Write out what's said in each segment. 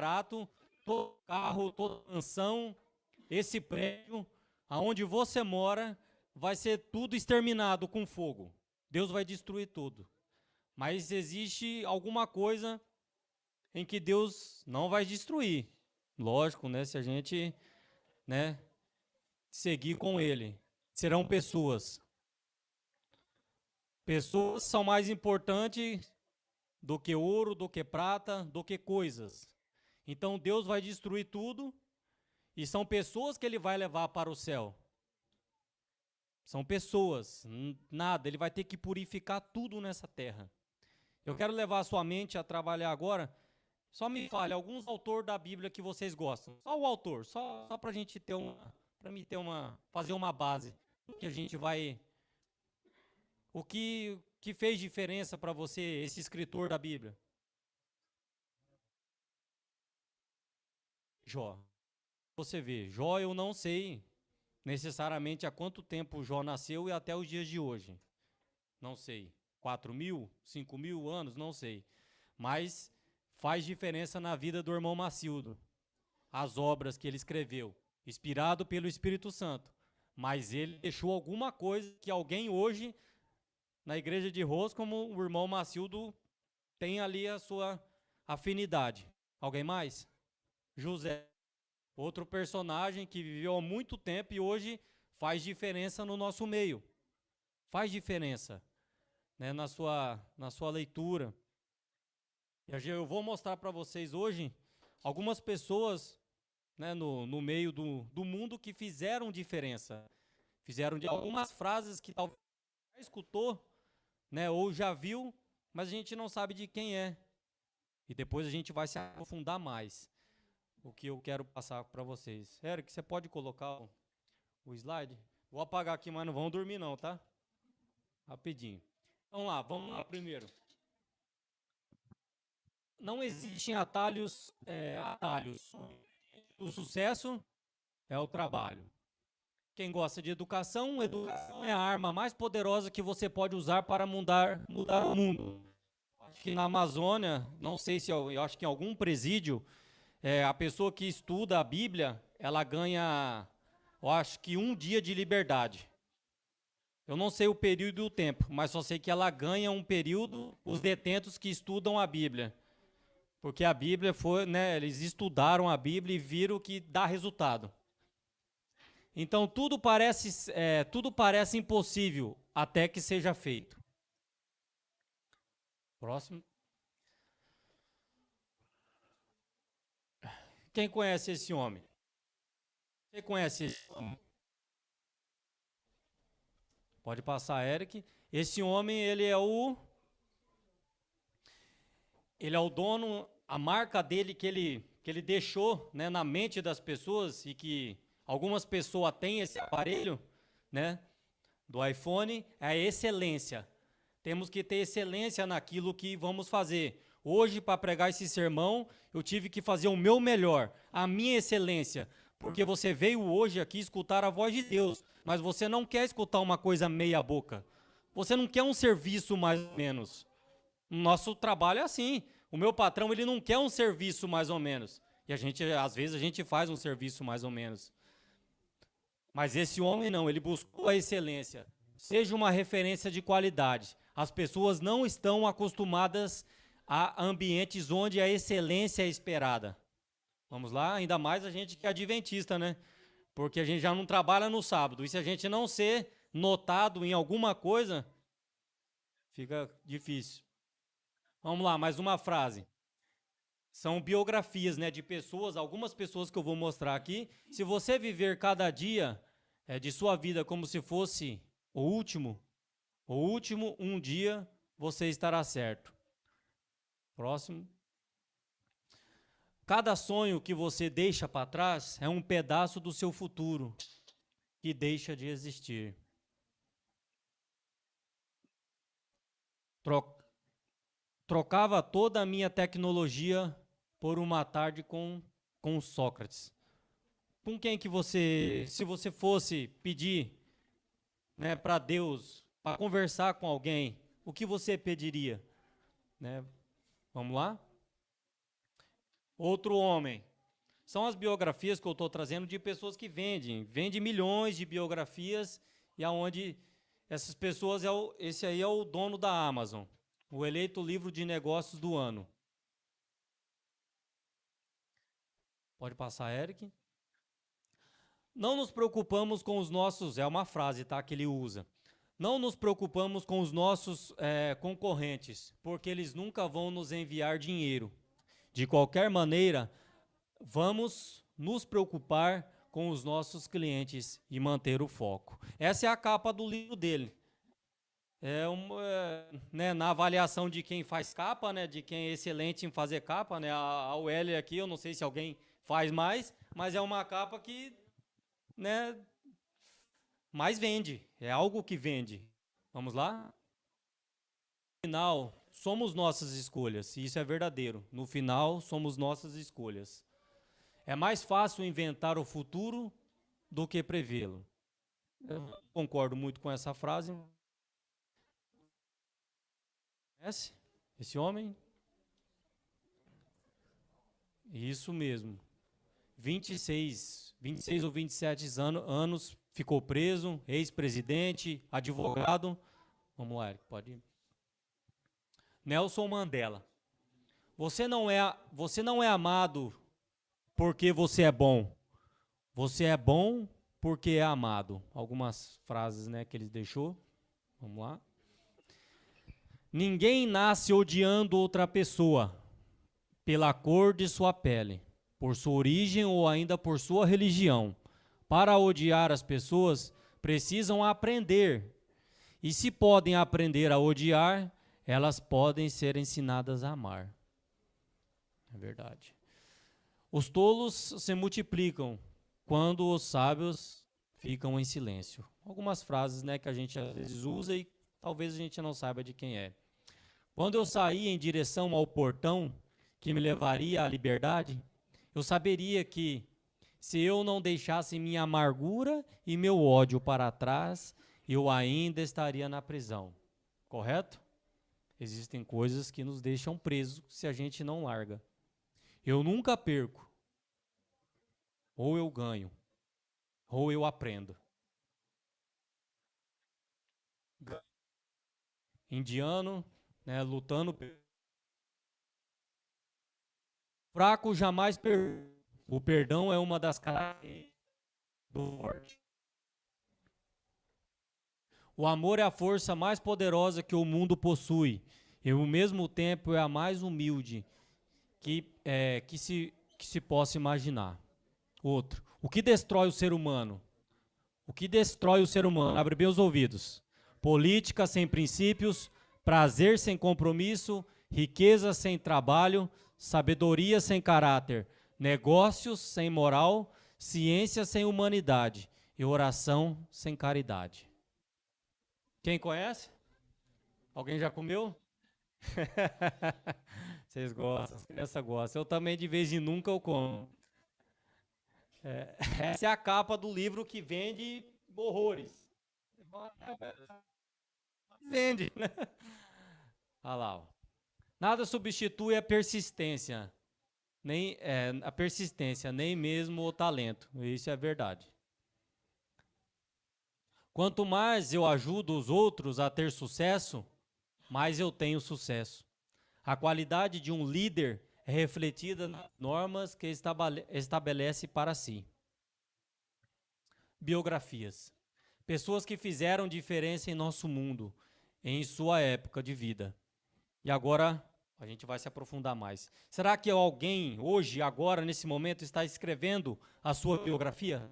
prato, todo carro, toda mansão, esse prédio, aonde você mora, vai ser tudo exterminado com fogo. Deus vai destruir tudo. Mas existe alguma coisa em que Deus não vai destruir. Lógico, né? Se a gente, né, seguir com Ele, serão pessoas. Pessoas são mais importantes do que ouro, do que prata, do que coisas. Então Deus vai destruir tudo e são pessoas que Ele vai levar para o céu. São pessoas, nada. Ele vai ter que purificar tudo nessa terra. Eu quero levar a sua mente a trabalhar agora. Só me fale alguns autores da Bíblia que vocês gostam. Só o autor, só para a gente ter fazer uma base que a gente vai. O que fez diferença para você esse escritor da Bíblia? Jó. Você vê, Jó eu não sei necessariamente há quanto tempo Jó nasceu e até os dias de hoje. Não sei. 4.000, 5.000 anos, não sei. Mas faz diferença na vida do irmão Macildo. As obras que ele escreveu, inspirado pelo Espírito Santo. Mas ele deixou alguma coisa que alguém hoje, na igreja de Rose, como o irmão Macildo, tem ali a sua afinidade. Alguém mais? José. Outro personagem que viveu há muito tempo e hoje faz diferença no nosso meio. Faz diferença, né, na sua leitura. E eu vou mostrar para vocês hoje algumas pessoas, né, no meio do mundo que fizeram diferença. Fizeram de algumas frases que talvez já escutou, né, ou já viu, mas a gente não sabe de quem é. E depois a gente vai se aprofundar mais. O que eu quero passar para vocês. Eric, você pode colocar o slide? Vou apagar aqui, mas não vão dormir não, tá? Rapidinho. Vamos lá primeiro. Não existem atalhos. O sucesso é o trabalho. Quem gosta de educação, educação é a arma mais poderosa que você pode usar para mudar o mundo. Acho que na Amazônia, não sei se eu acho que em algum presídio, a pessoa que estuda a Bíblia, ela ganha, eu acho que 1 dia de liberdade. Eu não sei o período e o tempo, mas só sei que ela ganha um período, os detentos que estudam a Bíblia. Porque a Bíblia foi, né, eles estudaram a Bíblia e viram que dá resultado. Então tudo parece impossível até que seja feito. Próximo. Quem conhece esse homem? Você conhece esse homem? Pode passar, Eric. Esse homem, ele é o dono, a marca dele que ele deixou, né, na mente das pessoas e que algumas pessoas têm esse aparelho, né, do iPhone, é a excelência. Temos que ter excelência naquilo que vamos fazer. Hoje, para pregar esse sermão, eu tive que fazer o meu melhor, a minha excelência, porque você veio hoje aqui escutar a voz de Deus, mas você não quer escutar uma coisa meia boca. Você não quer um serviço mais ou menos. Nosso trabalho é assim. O meu patrão, ele não quer um serviço mais ou menos. E às vezes, a gente faz um serviço mais ou menos. Mas esse homem não, ele buscou a excelência. Seja uma referência de qualidade. As pessoas não estão acostumadas a ambientes onde a excelência é esperada. Vamos lá, ainda mais a gente que é adventista, né? Porque a gente já não trabalha no sábado. E se a gente não ser notado em alguma coisa, fica difícil. Vamos lá, mais uma frase. São biografias, né, de pessoas, algumas pessoas que eu vou mostrar aqui. Se você viver cada dia de sua vida como se fosse o último, um dia você estará certo. Próximo. Cada sonho que você deixa para trás é um pedaço do seu futuro que deixa de existir. Trocava toda a minha tecnologia por uma tarde com Sócrates. Com quem que você, se você fosse pedir, né, para Deus, para conversar com alguém, o que você pediria? Né? Vamos lá? Outro homem. São as biografias que eu estou trazendo de pessoas que vendem milhões de biografias, e aonde essas pessoas, esse aí é o dono da Amazon, o eleito livro de negócios do ano. Pode passar, Eric. Não nos preocupamos com os nossos, é uma frase, tá, que ele usa. Não nos preocupamos com os nossos concorrentes, porque eles nunca vão nos enviar dinheiro. De qualquer maneira, vamos nos preocupar com os nossos clientes e manter o foco. Essa é a capa do livro dele. Né, na avaliação de quem faz capa, né, de quem é excelente em fazer capa, né, a UL aqui, eu não sei se alguém faz mais, mas é uma capa que, né, mais vende, é algo que vende. Vamos lá? No final, somos nossas escolhas, e isso é verdadeiro. No final, somos nossas escolhas. É mais fácil inventar o futuro do que prevê-lo. Eu concordo muito com essa frase. Conhece esse homem? Isso mesmo. 26 ou 27 anos ficou preso, ex-presidente, advogado. Vamos lá, Eric, pode ir. Nelson Mandela. Você não é amado porque você é bom. Você é bom porque é amado. Algumas frases, né, que ele deixou. Vamos lá. Ninguém nasce odiando outra pessoa pela cor de sua pele, por sua origem ou ainda por sua religião. Para odiar as pessoas, precisam aprender. E se podem aprender a odiar, elas podem ser ensinadas a amar. É verdade. Os tolos se multiplicam quando os sábios ficam em silêncio. Algumas frases, né, que a gente às vezes usa e talvez a gente não saiba de quem é. Quando eu saí em direção ao portão que me levaria à liberdade, eu saberia que, se eu não deixasse minha amargura e meu ódio para trás, eu ainda estaria na prisão. Correto? Existem coisas que nos deixam presos se a gente não larga. Eu nunca perco. Ou eu ganho, ou eu aprendo. Indiano, né, lutando. Fraco jamais perde. O perdão é uma das características do forte. O amor é a força mais poderosa que o mundo possui, e ao mesmo tempo é a mais humilde que se possa imaginar. Outro. O que destrói o ser humano? O que destrói o ser humano? Abre bem os ouvidos. Política sem princípios, prazer sem compromisso, riqueza sem trabalho, sabedoria sem caráter, negócios sem moral, ciência sem humanidade e oração sem caridade. Quem conhece? Alguém já comeu? Vocês gostam, as crianças gostam. Eu também, de vez em nunca, eu como. Essa é a capa do livro que vende horrores. Vende, né? Olha lá. Ó. Nada substitui a persistência, nem mesmo o talento. Isso é verdade. Quanto mais eu ajudo os outros a ter sucesso, mais eu tenho sucesso. A qualidade de um líder é refletida nas normas que estabelece para si. Biografias. Pessoas que fizeram diferença em nosso mundo, em sua época de vida. E agora a gente vai se aprofundar mais. Será que alguém hoje, agora, nesse momento, está escrevendo a sua biografia?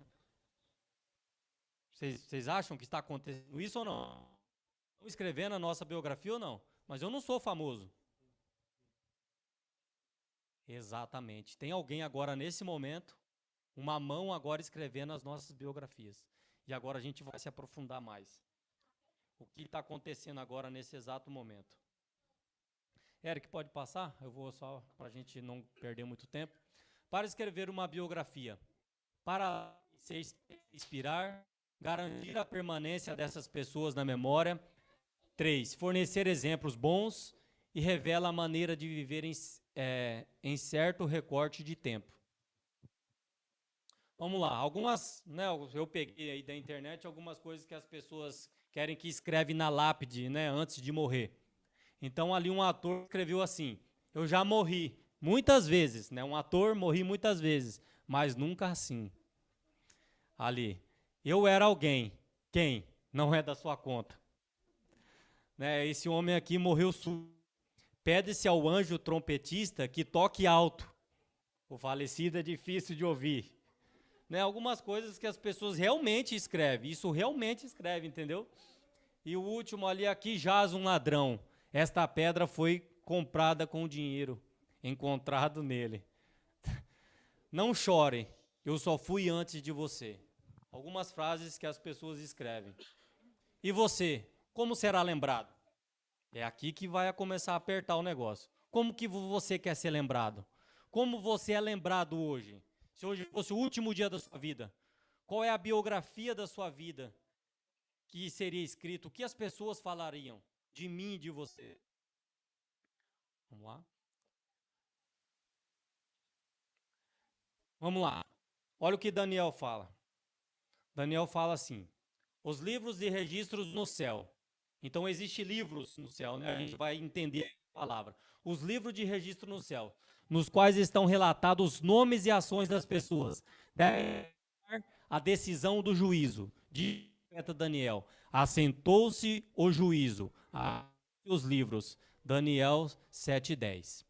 Vocês acham que está acontecendo isso ou não? Estão escrevendo a nossa biografia ou não? Mas eu não sou famoso. Exatamente. Tem alguém agora, nesse momento, uma mão agora escrevendo as nossas biografias. E agora a gente vai se aprofundar mais. O que está acontecendo agora nesse exato momento? Eric, pode passar? Eu vou só para a gente não perder muito tempo. Para escrever uma biografia, para se inspirar, garantir a permanência dessas pessoas na memória. 3. Fornecer exemplos bons e revela a maneira de viver em certo recorte de tempo. Vamos lá, algumas, né, eu peguei aí da internet algumas coisas que as pessoas querem que escreve na lápide, né, antes de morrer. Então ali um ator escreveu assim: eu já morri muitas vezes, né, um ator morri muitas vezes, mas nunca assim. Ali, eu era alguém, quem? Não é da sua conta. Né, esse homem aqui morreu surdo. Pede-se ao anjo trompetista que toque alto. O falecido é difícil de ouvir. Né, algumas coisas que as pessoas realmente escrevem. Isso realmente escreve, entendeu? E o último ali, aqui jaz um ladrão. Esta pedra foi comprada com dinheiro encontrado nele. Não chore, eu só fui antes de você. Algumas frases que as pessoas escrevem. E você, como será lembrado? É aqui que vai começar a apertar o negócio. Como que você quer ser lembrado? Como você é lembrado hoje? Se hoje fosse o último dia da sua vida, qual é a biografia da sua vida que seria escrito? O que as pessoas falariam de mim e de você? Vamos lá? Vamos lá. Olha o que Daniel fala. Daniel fala assim: os livros de registros no céu. Então, existem livros no céu, né? A gente vai entender a palavra. Os livros de registro no céu, nos quais estão relatados os nomes e ações das pessoas. A decisão do juízo. De Daniel. Assentou-se o juízo. Os livros. Daniel 7:10.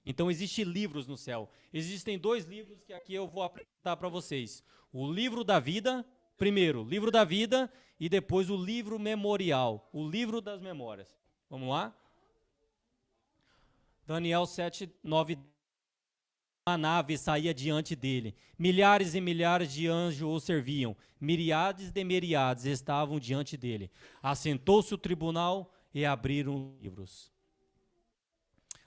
Então, existem livros no céu. Existem dois livros que aqui eu vou apresentar para vocês. O livro da vida, primeiro, livro da vida, e depois o livro memorial, o livro das memórias. Vamos lá? Daniel 7:9. Uma nave saía diante dele. Milhares e milhares de anjos o serviam. Miriades de miriades estavam diante dele. Assentou-se o tribunal e abriram livros.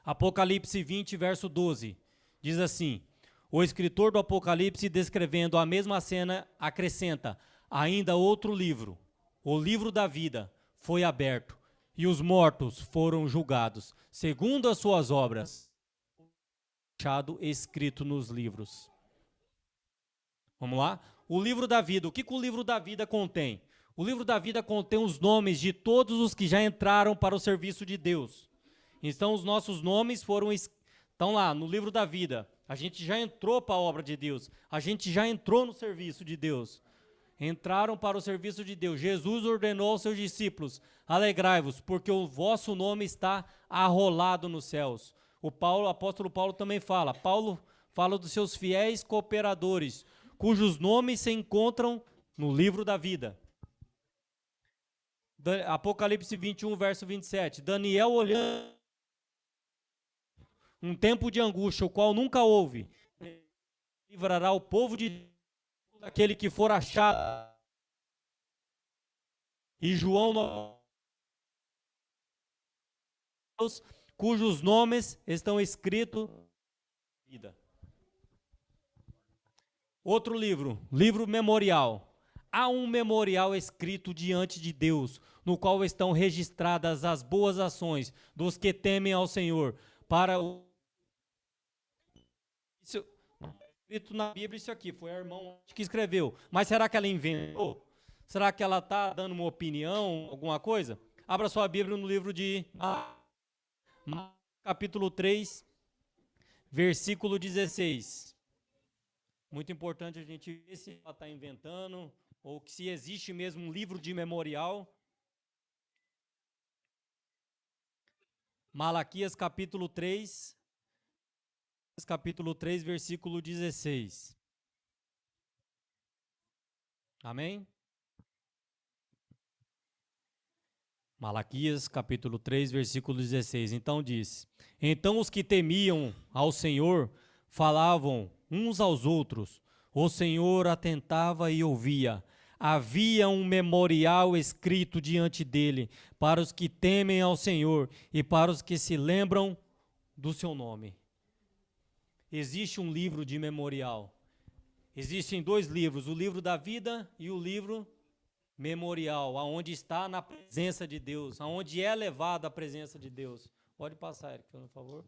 Apocalipse 20, verso 12, diz assim: o escritor do Apocalipse, descrevendo a mesma cena, acrescenta: ainda outro livro, o livro da vida, foi aberto, e os mortos foram julgados, segundo as suas obras, escrito nos livros. Vamos lá? O livro da vida, o que o livro da vida contém? O livro da vida contém os nomes de todos os que já entraram para o serviço de Deus. Então, os nossos nomes estão lá no livro da vida. A gente já entrou para a obra de Deus. A gente já entrou no serviço de Deus. Entraram para o serviço de Deus. Jesus ordenou aos seus discípulos: alegrai-vos, porque o vosso nome está arrolado nos céus. O apóstolo Paulo também fala. Paulo fala dos seus fiéis cooperadores, cujos nomes se encontram no livro da vida. Apocalipse 21, verso 27. Daniel olhando um tempo de angústia, o qual nunca houve, livrará o povo de aquele que for achado. E João, cujos nomes estão escritos na vida. Outro livro, livro memorial. Há um memorial escrito diante de Deus, no qual estão registradas as boas ações dos que temem ao Senhor, para o isso, escrito na Bíblia isso aqui, foi a irmã que escreveu. Mas será que ela inventou? Será que ela está dando uma opinião, alguma coisa? Abra sua Bíblia no livro de capítulo 3, versículo 16. Muito importante a gente ver se ela está inventando ou que se existe mesmo um livro de memorial. Malaquias capítulo 3, versículo 16. Amém? Malaquias capítulo 3, versículo 16. Então diz: então os que temiam ao Senhor falavam uns aos outros. O Senhor atentava e ouvia. Havia um memorial escrito diante dele para os que temem ao Senhor e para os que se lembram do seu nome. Existe um livro de memorial. Existem dois livros, o livro da vida e o livro memorial, aonde está na presença de Deus, aonde é levada a presença de Deus. Pode passar, Eric, por favor.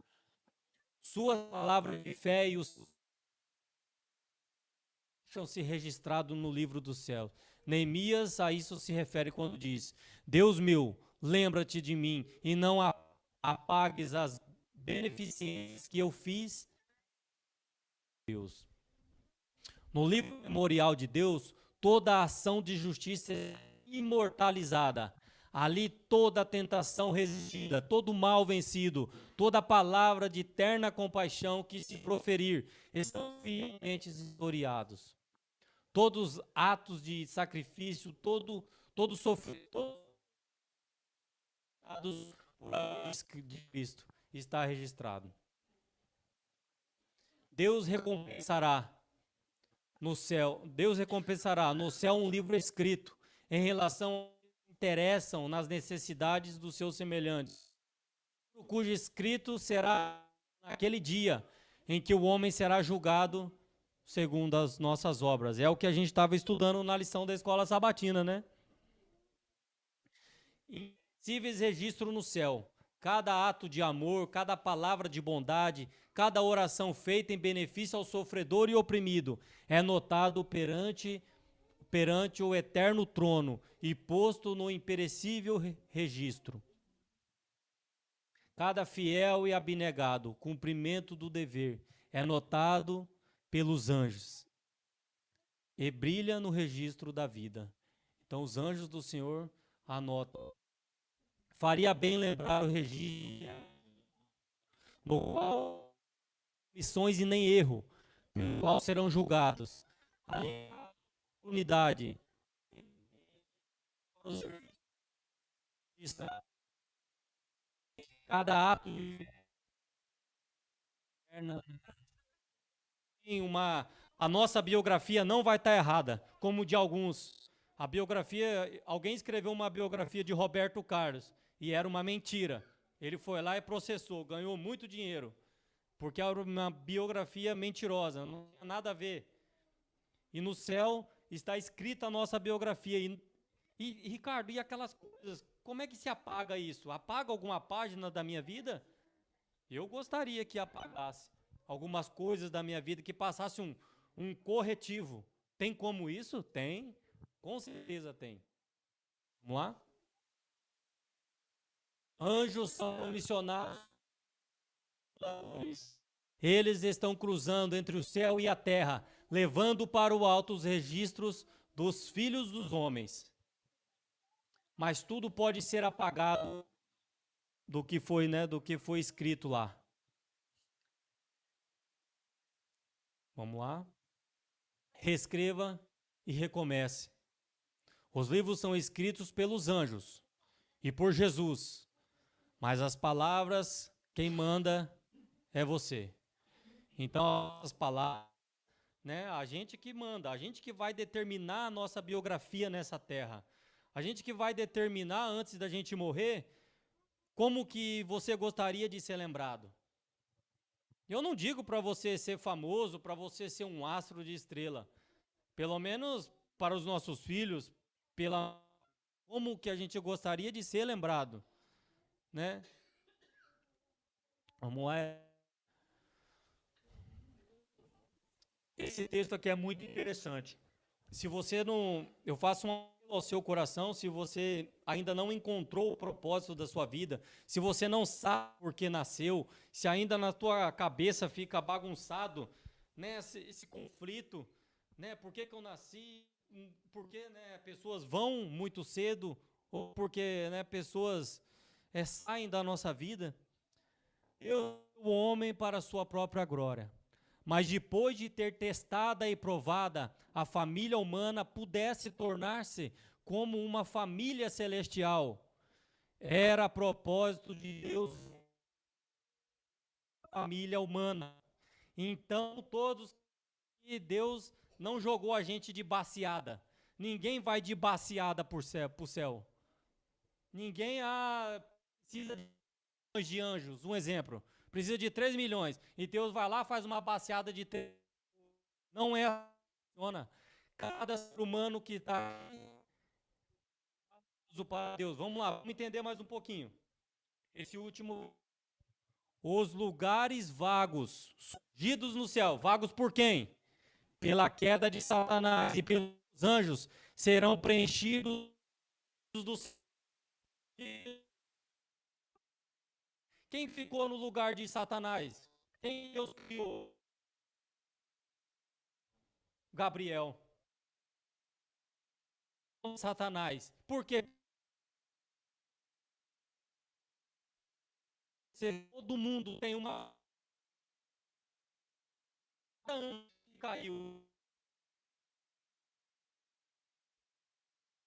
Suas palavras de fé e os deixam-se registrado no livro do céu. Neemias a isso se refere quando diz: Deus meu, lembra-te de mim e não apagues as beneficências que eu fiz, Deus. No livro memorial de Deus, toda a ação de justiça é imortalizada. Ali toda a tentação resistida, todo o mal vencido, toda a palavra de eterna compaixão que se proferir, estão fielmente historiados. Todos os atos de sacrifício, todo sofrimento, todos de Cristo está registrado. Deus recompensará no céu um livro escrito em relação que interessam nas necessidades dos seus semelhantes, cujo escrito será naquele dia em que o homem será julgado segundo as nossas obras. É o que a gente estava estudando na lição da escola sabatina, né? Invencíveis registro no céu. Cada ato de amor, cada palavra de bondade, cada oração feita em benefício ao sofredor e oprimido é notado perante o eterno trono e posto no imperecível registro. Cada fiel e abnegado cumprimento do dever é notado pelos anjos e brilha no registro da vida. Então os anjos do Senhor anotam. Faria bem lembrar o registro, no qual missões e nem erro, no qual serão julgados. A unidade. Cada ato a nossa biografia não vai estar errada, como de alguns. Alguém escreveu uma biografia de Roberto Carlos e era uma mentira. Ele foi lá e processou, ganhou muito dinheiro, porque era uma biografia mentirosa, não tinha nada a ver. E no céu está escrita a nossa biografia. Ricardo, e aquelas coisas, como é que se apaga isso? Apaga alguma página da minha vida? Eu gostaria que apagasse algumas coisas da minha vida, que passasse um corretivo. Tem como isso? Tem. Com certeza tem. Vamos lá? Anjos são missionários. Eles estão cruzando entre o céu e a terra, levando para o alto os registros dos filhos dos homens. Mas tudo pode ser apagado do que foi, né, do que foi escrito lá. Vamos lá? Reescreva e recomece. Os livros são escritos pelos anjos e por Jesus, mas as palavras, quem manda é você. Então, as palavras, né, a gente que manda, a gente que vai determinar a nossa biografia nessa terra. A gente que vai determinar, antes da gente morrer, como que você gostaria de ser lembrado. Eu não digo para você ser famoso, para você ser um astro de estrela. Pelo menos para os nossos filhos, como que a gente gostaria de ser lembrado, né? Vamos lá. Esse texto aqui é muito interessante. Se você não, eu faço um apelo ao seu coração, se você ainda não encontrou o propósito da sua vida, se você não sabe por que nasceu, se ainda na tua cabeça fica bagunçado, né, esse conflito, né, por que que eu nasci, por que, né, pessoas vão muito cedo, ou porque, né, pessoas saem da nossa vida, o homem para a sua própria glória. Mas depois de ter testada e provada, a família humana pudesse tornar-se como uma família celestial. Era propósito de Deus a família humana. Então, todos que Deus não jogou a gente de baseada. Ninguém vai de baseada para o céu. Ninguém precisa de anjos. Um exemplo. Precisa de 3 milhões. E Deus vai lá, faz uma baseada de 3. Não é assim que funciona. Cada ser humano que está para Deus. Vamos lá, vamos entender mais um pouquinho. Esse último, Os lugares vagos, surgidos no céu, vagos por quem? Pela queda de Satanás e pelos anjos, serão preenchidos dos... Quem ficou no lugar de Satanás? Quem Deus criou? Gabriel. Satanás. Por quê? Todo mundo tem uma... Caiu.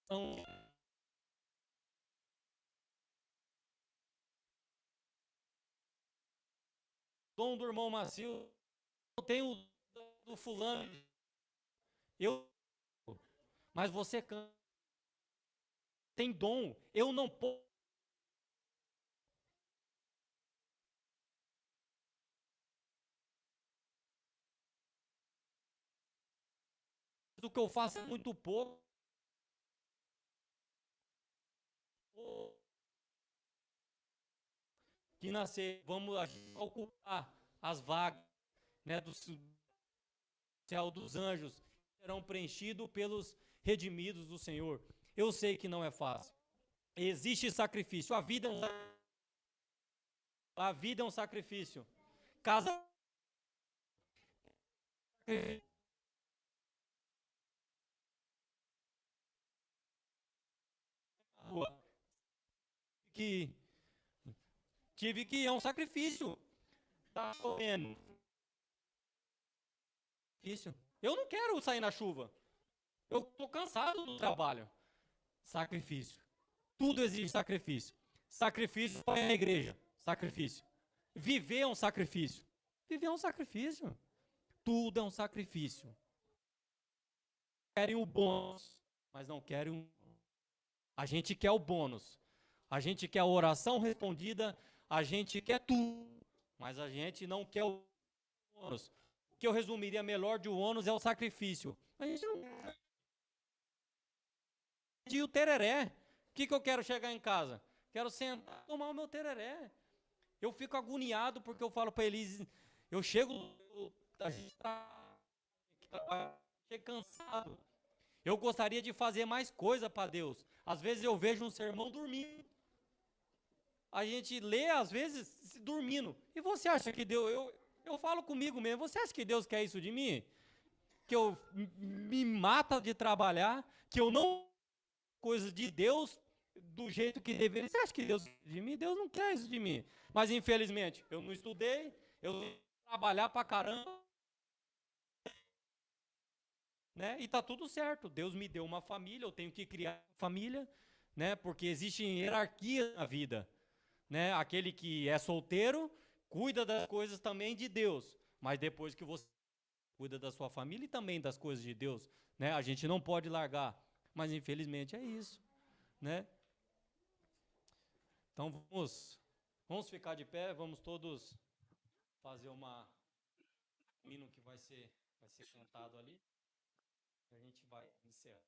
Então, dom do irmão Macio, eu tenho do fulano, mas você tem dom, eu não posso. O que eu faço é muito pouco. Que nascer, vamos ocupar as vagas, né, do céu dos anjos, serão preenchidos pelos redimidos do Senhor. Eu sei que não é fácil. Existe sacrifício. A vida é um sacrifício. Casa que tive que é um sacrifício. Tá chovendo. Eu não quero sair na chuva. Eu tô cansado do trabalho. Sacrifício. Tudo exige sacrifício. Sacrifício é a igreja. Sacrifício. Viver é um sacrifício. Viver é um sacrifício. Tudo é um sacrifício. Querem o bônus, mas não querem o... A gente quer o bônus. A gente quer a oração respondida. A gente quer tudo. Mas a gente não quer o ônus. O que eu resumiria melhor de o ônus é o sacrifício. A gente não quer. E o tereré. O que eu quero chegar em casa? Quero sentar, tomar o meu tereré. Eu fico agoniado porque eu falo para Elise, eu chego, a gente chega cansado. Eu gostaria de fazer mais coisa para Deus. Às vezes eu vejo um sermão dormindo. A gente lê, às vezes, dormindo. E você acha que Deus... Eu falo comigo mesmo, você acha que Deus quer isso de mim? Que eu me mata de trabalhar, que eu não... coisas de Deus do jeito que deveria. Você acha que Deus quer de mim? Deus não quer isso de mim. Mas, infelizmente, eu não estudei, eu tenho que trabalhar pra caramba. Né? E tá tudo certo. Deus me deu uma família, eu tenho que criar uma família, né? Porque existe hierarquia na vida. Né? Aquele que é solteiro cuida das coisas também de Deus, mas depois que você cuida da sua família e também das coisas de Deus, né? A gente não pode largar, mas infelizmente é isso, né? Então vamos ficar de pé, vamos todos fazer um hino que vai ser cantado ali, e a gente vai encerrar.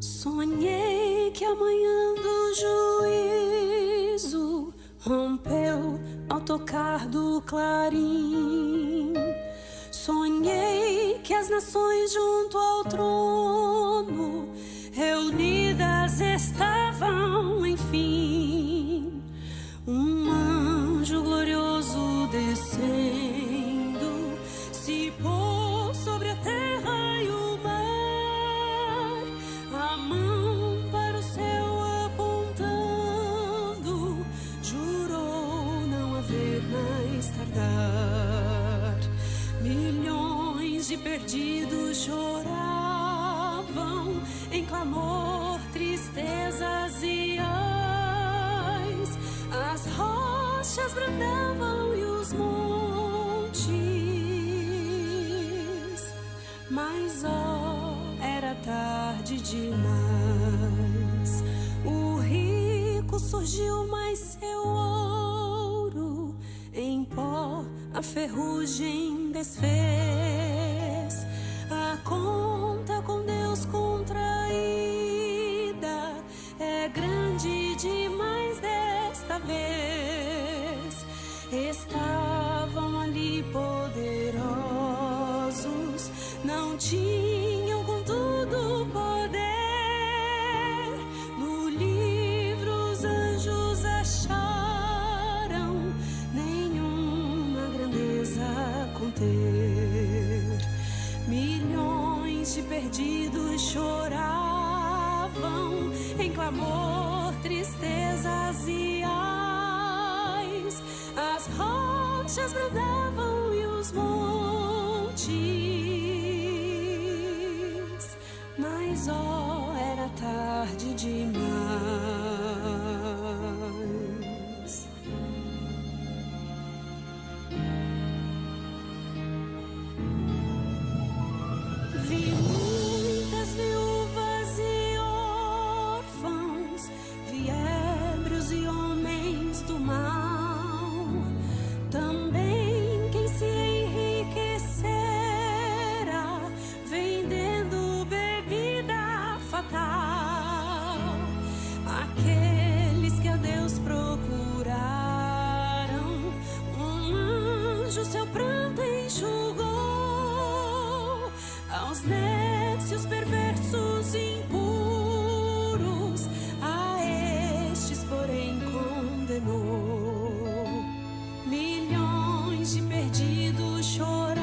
Sonhei que a manhã do juízo rompeu ao tocar do clarim. Sonhei que as nações junto ao trono reunidas estavam, enfim. Um anjo glorioso descendo se pôs sobre a terra e o mar, a mão para o céu apontando, jurou não haver mais tardar. Milhões de perdidos choravam em clamor, tristezas e demais. O rico surgiu, mas seu ouro em pó a ferrugem desfez. A conta com Deus contraída é grande demais desta vez. Estavam ali poderosos, não tinham contudo poder. No livro os anjos acharam nenhuma grandeza conter. Milhões de perdidos choravam em clamor, tristezas e ais. As rochas bradava e os montes, mas ó, era tarde demais. Vi muitas viúvas e órfãos, vi ébrios e homens do mal. Também quem se enriquecera vendendo bebida fatal. Aqueles que a Deus procuraram, um anjo seu pranto enxugou. Aos nécios, perversos e impuros, a estes, porém, condenou. Milhões de perdidos choravam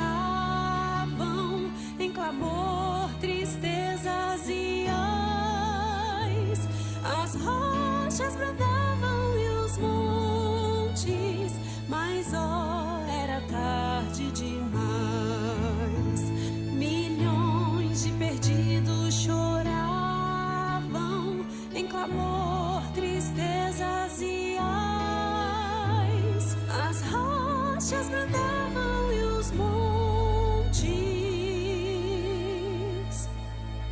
em clamor, tristezas e ais. As rochas bradavam e os montes, mas ó, era tarde demais. Milhões de perdidos choravam em clamor, tristezas e ais. As rochas bradavam e os montes,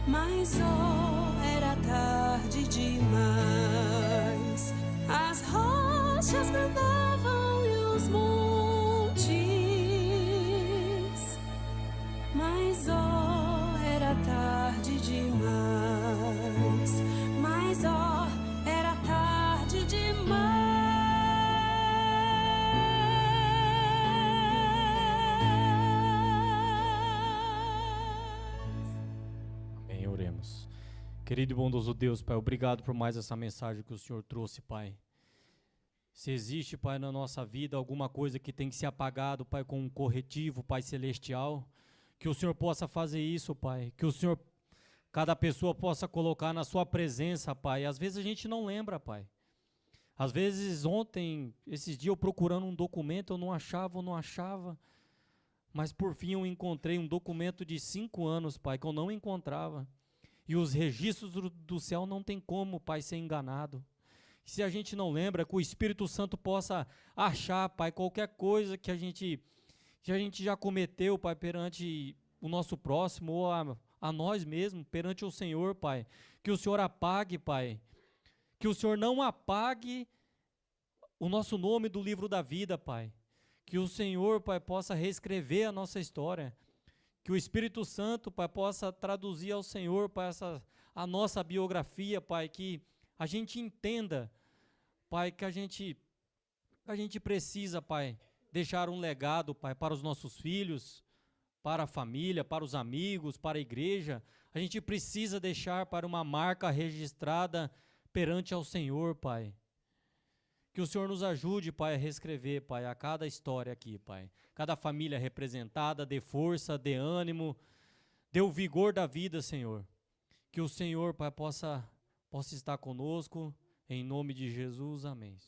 mas ó, era tarde demais. As rochas bradavam e os montes, mas ó, era tarde demais. Mas ó, era tarde demais. Amém, oremos. Querido e bondoso Deus, Pai, obrigado por mais essa mensagem que o Senhor trouxe, Pai. Se existe, Pai, na nossa vida alguma coisa que tem que ser apagado, Pai, com um corretivo, Pai celestial, que o Senhor possa fazer isso, Pai, que o Senhor, cada pessoa possa colocar na sua presença, Pai. Às vezes a gente não lembra, Pai. Às vezes ontem, esses dias eu procurando um documento, eu não achava, mas por fim eu encontrei um documento de 5 anos, Pai, que eu não encontrava. E os registros do céu não tem como, Pai, ser enganado. Se a gente não lembra, que o Espírito Santo possa achar, Pai, qualquer coisa que a gente já cometeu, Pai, perante o nosso próximo ou a nós mesmos, perante o Senhor, Pai. Que o Senhor apague, Pai. Que o Senhor não apague o nosso nome do livro da vida, Pai. Que o Senhor, Pai, possa reescrever a nossa história. Que o Espírito Santo, Pai, possa traduzir ao Senhor, Pai, a nossa biografia, Pai. Que a gente entenda, Pai, que a gente precisa, Pai, deixar um legado, Pai, para os nossos filhos, para a família, para os amigos, para a igreja. A gente precisa deixar para uma marca registrada perante ao Senhor, Pai. Que o Senhor nos ajude, Pai, a reescrever, Pai, a cada história aqui, Pai. Cada família representada, dê força, dê ânimo, dê o vigor da vida, Senhor. Que o Senhor, Pai, possa estar conosco. Em nome de Jesus, amém.